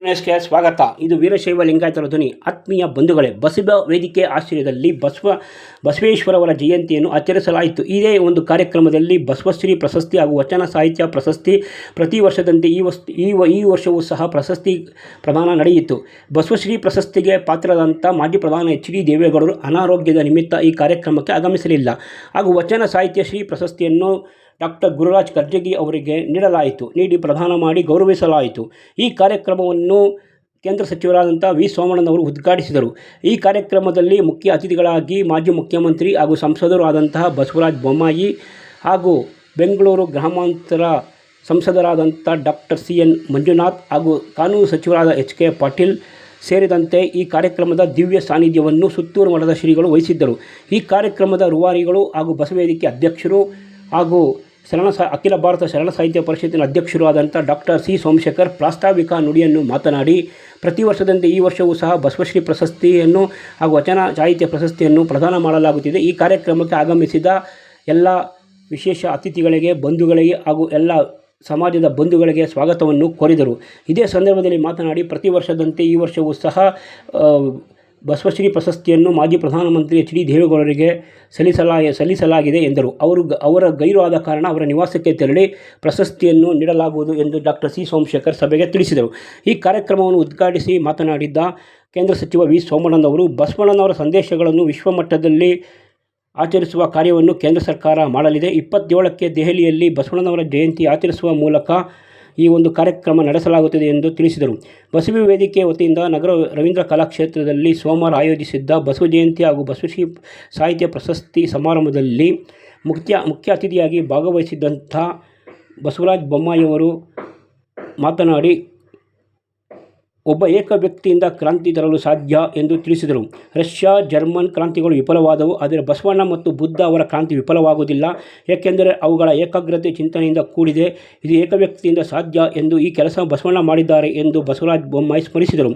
ಗೆ ಸ್ವಾಗತ. ಇದು ವೀರಶೈವ ಲಿಂಗಾಯತರ ಧ್ವನಿ. ಆತ್ಮೀಯ ಬಂಧುಗಳೇ, ಬಸವ ವೇದಿಕೆ ಆಶ್ರಯದಲ್ಲಿ ಬಸವೇಶ್ವರವರ ಜಯಂತಿಯನ್ನು ಆಚರಿಸಲಾಯಿತು. ಇದೇ ಒಂದು ಕಾರ್ಯಕ್ರಮದಲ್ಲಿ ಬಸವಶ್ರೀ ಪ್ರಶಸ್ತಿ ಹಾಗೂ ವಚನ ಸಾಹಿತ್ಯ ಪ್ರಶಸ್ತಿ ಪ್ರತಿ ವರ್ಷದಂತೆ ಈ ವರ್ಷವೂ ಸಹ ಪ್ರಶಸ್ತಿ ಪ್ರದಾನ ನಡೆಯಿತು. ಬಸವಶ್ರೀ ಪ್ರಶಸ್ತಿಗೆ ಪಾತ್ರರಾದಂಥ ಮಾಜಿ ಪ್ರಧಾನಿ ಎಚ್ ಡಿ ದೇವೇಗೌಡರು ಅನಾರೋಗ್ಯದ ನಿಮಿತ್ತ ಈ ಕಾರ್ಯಕ್ರಮಕ್ಕೆ ಆಗಮಿಸಲಿಲ್ಲ. ಹಾಗೂ ವಚನ ಸಾಹಿತ್ಯ ಶ್ರೀ ಪ್ರಶಸ್ತಿಯನ್ನು ಡಾಕ್ಟರ್ ಗುರುರಾಜ್ ಕರ್ಜಗಿ ಅವರಿಗೆ ನೀಡಿ ಪ್ರದಾನ ಮಾಡಿ ಗೌರವಿಸಲಾಯಿತು. ಈ ಕಾರ್ಯಕ್ರಮವನ್ನು ಕೇಂದ್ರ ಸಚಿವರಾದಂಥ ವಿ ಸೋಮಣ್ಣನವರು ಉದ್ಘಾಟಿಸಿದರು. ಈ ಕಾರ್ಯಕ್ರಮದಲ್ಲಿ ಮುಖ್ಯ ಅತಿಥಿಗಳಾಗಿ ಮಾಜಿ ಮುಖ್ಯಮಂತ್ರಿ ಹಾಗೂ ಸಂಸದರು ಆದಂತಹ ಬಸವರಾಜ ಬೊಮ್ಮಾಯಿ ಹಾಗೂ ಬೆಂಗಳೂರು ಗ್ರಾಮಾಂತರ ಸಂಸದರಾದಂಥ ಡಾಕ್ಟರ್ CN ಮಂಜುನಾಥ್ ಹಾಗೂ ಕಾನೂನು ಸಚಿವರಾದ HK ಪಾಟೀಲ್ ಸೇರಿದಂತೆ ಈ ಕಾರ್ಯಕ್ರಮದ ದಿವ್ಯ ಸಾನ್ನಿಧ್ಯವನ್ನು ಸುತ್ತೂರು ಮಠದ ಶ್ರೀಗಳು ವಹಿಸಿದ್ದರು. ಈ ಕಾರ್ಯಕ್ರಮದ ರೂವಾರಿಗಳು ಹಾಗೂ ಬಸವೇದಿಕೆ ಅಧ್ಯಕ್ಷರು ಹಾಗೂ ಅಖಿಲ ಭಾರತ ಶರಣ ಸಾಹಿತ್ಯ ಪರಿಷತ್ತಿನ ಅಧ್ಯಕ್ಷರು ಆದಂಥ ಡಾಕ್ಟರ್ C ಸೋಮಶೇಖರ್ ಪ್ರಾಸ್ತಾವಿಕ ನುಡಿಯನ್ನು ಮಾತನಾಡಿ, ಪ್ರತಿ ವರ್ಷದಂತೆ ಈ ವರ್ಷವೂ ಸಹ ಬಸವಶ್ರೀ ಪ್ರಶಸ್ತಿಯನ್ನು ಹಾಗೂ ವಚನ ಸಾಹಿತ್ಯ ಪ್ರಶಸ್ತಿಯನ್ನು ಪ್ರದಾನ ಮಾಡಲಾಗುತ್ತಿದೆ. ಈ ಕಾರ್ಯಕ್ರಮಕ್ಕೆ ಆಗಮಿಸಿದ ಎಲ್ಲ ವಿಶೇಷ ಅತಿಥಿಗಳಿಗೆ, ಬಂಧುಗಳಿಗೆ ಹಾಗೂ ಎಲ್ಲ ಸಮಾಜದ ಬಂಧುಗಳಿಗೆ ಸ್ವಾಗತವನ್ನು ಕೋರಿದರು. ಇದೇ ಸಂದರ್ಭದಲ್ಲಿ ಮಾತನಾಡಿ, ಪ್ರತಿ ವರ್ಷದಂತೆ ಈ ವರ್ಷವೂ ಸಹ ಬಸವಶ್ರೀ ಪ್ರಶಸ್ತಿಯನ್ನು ಮಾಜಿ ಪ್ರಧಾನಮಂತ್ರಿ ಎಚ್ ಡಿ ದೇವೇಗೌಡರಿಗೆ ಸಲ್ಲಿಸಲಾಗಿದೆ ಎಂದರು. ಅವರ ಗೈರು ಆದ ಕಾರಣ ಅವರ ನಿವಾಸಕ್ಕೆ ತೆರಳಿ ಪ್ರಶಸ್ತಿಯನ್ನು ನೀಡಲಾಗುವುದು ಎಂದು ಡಾಕ್ಟರ್ C ಸೋಮಶೇಖರ್ ಸಭೆಗೆ ತಿಳಿಸಿದರು. ಈ ಕಾರ್ಯಕ್ರಮವನ್ನು ಉದ್ಘಾಟಿಸಿ ಮಾತನಾಡಿದ ಕೇಂದ್ರ ಸಚಿವ ವಿ ಸೋಮಣ್ಣನವರು, ಬಸವಣ್ಣನವರ ಸಂದೇಶಗಳನ್ನು ವಿಶ್ವಮಟ್ಟದಲ್ಲಿ ಆಚರಿಸುವ ಕಾರ್ಯವನ್ನು ಕೇಂದ್ರ ಸರ್ಕಾರ ಮಾಡಲಿದೆ. 27ಕ್ಕೆ ದೆಹಲಿಯಲ್ಲಿ ಬಸವಣ್ಣನವರ ಜಯಂತಿ ಆಚರಿಸುವ ಮೂಲಕ ಈ ಒಂದು ಕಾರ್ಯಕ್ರಮ ನಡೆಸಲಾಗುತ್ತದೆ ಎಂದು ತಿಳಿಸಿದರು. ಬಸವ ವೇದಿಕೆ ವತಿಯಿಂದ ನಗರ ರವೀಂದ್ರ ಕಲಾಕ್ಷೇತ್ರದಲ್ಲಿ ಸೋಮವಾರ ಆಯೋಜಿಸಿದ್ದ ಬಸವ ಜಯಂತಿ ಹಾಗೂ ಬಸವಶ್ರೀ ಸಾಹಿತ್ಯ ಪ್ರಶಸ್ತಿ ಸಮಾರಂಭದಲ್ಲಿ ಮುಖ್ಯ ಅತಿಥಿಯಾಗಿ ಭಾಗವಹಿಸಿದ್ದಂಥ ಬಸವರಾಜ ಬೊಮ್ಮಾಯಿಯವರು ಮಾತನಾಡಿ, ಒಬ್ಬ ಏಕ ವ್ಯಕ್ತಿಯಿಂದ ಕ್ರಾಂತಿ ತರಲು ಸಾಧ್ಯ ಎಂದು ತಿಳಿಸಿದರು. ರಷ್ಯಾ, ಜರ್ಮನ್ ಕ್ರಾಂತಿಗಳು ವಿಫಲವಾದವು, ಆದರೆ ಬಸವಣ್ಣ ಮತ್ತು ಬುದ್ಧ ಅವರ ಕ್ರಾಂತಿ ವಿಫಲವಾಗುವುದಿಲ್ಲ, ಏಕೆಂದರೆ ಅವುಗಳ ಏಕಾಗ್ರತೆ ಚಿಂತನೆಯಿಂದ ಕೂಡಿದೆ. ಇದು ಏಕ ವ್ಯಕ್ತಿಯಿಂದ ಸಾಧ್ಯ ಎಂದು ಈ ಕೆಲಸ ಬಸವಣ್ಣ ಮಾಡಿದ್ದಾರೆ ಎಂದು ಬಸವರಾಜ ಬೊಮ್ಮಾಯಿ ಸ್ಮರಿಸಿದರು.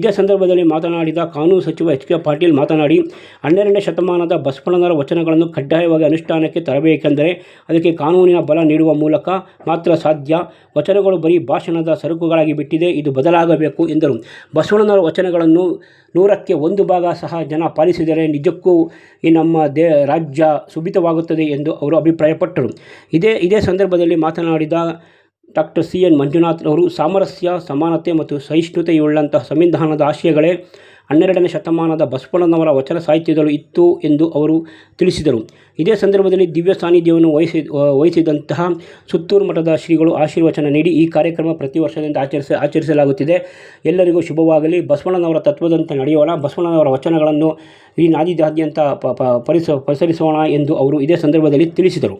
ಇದೇ ಸಂದರ್ಭದಲ್ಲಿ ಮಾತನಾಡಿದ ಕಾನೂನು ಸಚಿವ HK ಪಾಟೀಲ್ ಮಾತನಾಡಿ, 12ನೇ ಶತಮಾನದ ಬಸವಣ್ಣನವರ ವಚನಗಳನ್ನು ಕಡ್ಡಾಯವಾಗಿ ಅನುಷ್ಠಾನಕ್ಕೆ ತರಬೇಕೆಂದರೆ ಅದಕ್ಕೆ ಕಾನೂನಿನ ಬಲ ನೀಡುವ ಮೂಲಕ ಮಾತ್ರ ಸಾಧ್ಯ. ವಚನಗಳು ಬರೀ ಭಾಷಣದ ಸರಕುಗಳಾಗಿ ಬಿಟ್ಟಿದೆ, ಇದು ಬದಲಾಗಬೇಕು ಎಂದರು. ಬಸವಣ್ಣನವರ ವಚನಗಳನ್ನು 100ಕ್ಕೆ 1 ಭಾಗ ಸಹ ಜನ ಪಾಲಿಸಿದರೆ ನಿಜಕ್ಕೂ ಈ ನಮ್ಮ ರಾಜ್ಯ ಸುಭಿತವಾಗುತ್ತದೆ ಎಂದು ಅವರು ಅಭಿಪ್ರಾಯಪಟ್ಟರು. ಇದೇ ಸಂದರ್ಭದಲ್ಲಿ ಮಾತನಾಡಿದ ಡಾಕ್ಟರ್ CN ಮಂಜುನಾಥ್ ಅವರು, ಸಾಮರಸ್ಯ, ಸಮಾನತೆ ಮತ್ತು ಸಹಿಷ್ಣುತೆಯುಳ್ಳಂತಹ ಸಂವಿಧಾನದ ಆಶಯಗಳೇ 12ನೇ ಶತಮಾನದ ಬಸವಣ್ಣನವರ ವಚನ ಸಾಹಿತ್ಯದಲ್ಲೂ ಇತ್ತು ಎಂದು ಅವರು ತಿಳಿಸಿದರು. ಇದೇ ಸಂದರ್ಭದಲ್ಲಿ ದಿವ್ಯ ಸಾನ್ನಿಧ್ಯವನ್ನು ವಹಿಸಿದಂತಹ ಸುತ್ತೂರು ಮಠದ ಶ್ರೀಗಳು ಆಶೀರ್ವಚನ ನೀಡಿ, ಈ ಕಾರ್ಯಕ್ರಮ ಪ್ರತಿ ವರ್ಷದಿಂದ ಆಚರಿಸಲಾಗುತ್ತಿದೆ. ಎಲ್ಲರಿಗೂ ಶುಭವಾಗಲಿ. ಬಸವಣ್ಣನವರ ತತ್ವದಂತೆ ನಡೆಯೋಣ. ಬಸವಣ್ಣನವರ ವಚನಗಳನ್ನು ಈ ನಾಡಿದಾದ್ಯಂತ ಪಸರಿಸೋಣ ಎಂದು ಅವರು ಇದೇ ಸಂದರ್ಭದಲ್ಲಿ ತಿಳಿಸಿದರು.